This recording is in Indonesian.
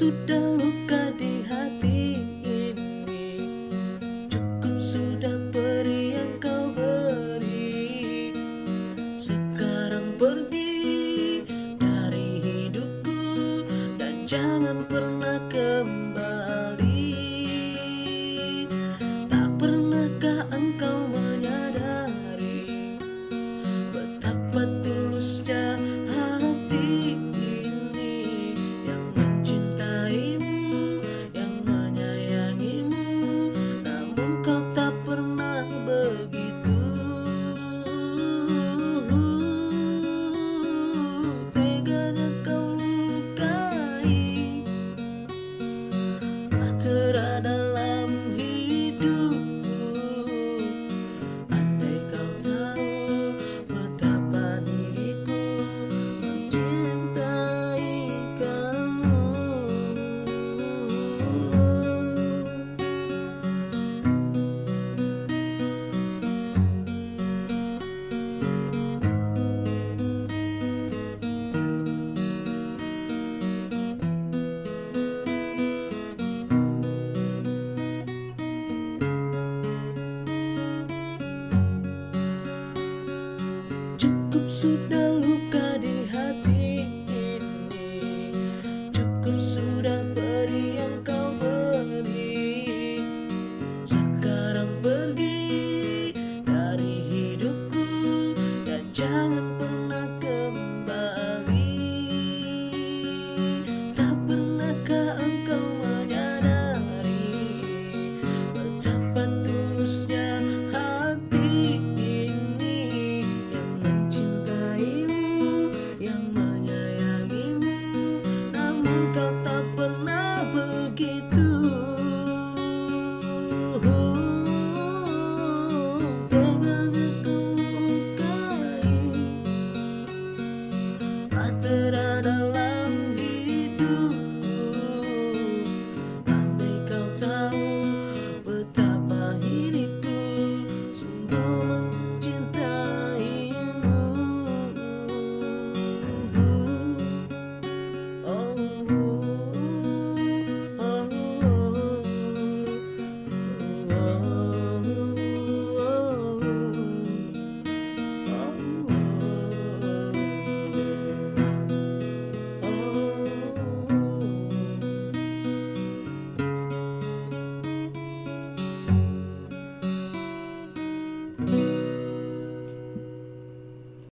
sudah luka di hati ini, cukup sudah peri yang kau beri. Sekarang pergi dari hidupku dan jangan pernah kembali. Tak pernahkah engkau menyadari betapa tulusnya hati ini yang mencintaimu, yang menyayangimu, namun kau tak pernah begitu. Teganya kau lukai bahtera dalam hidupku. Andai kau tahu betapa diriku mencintai kamu. Cukup sudah luka di hati ini, cukup sudah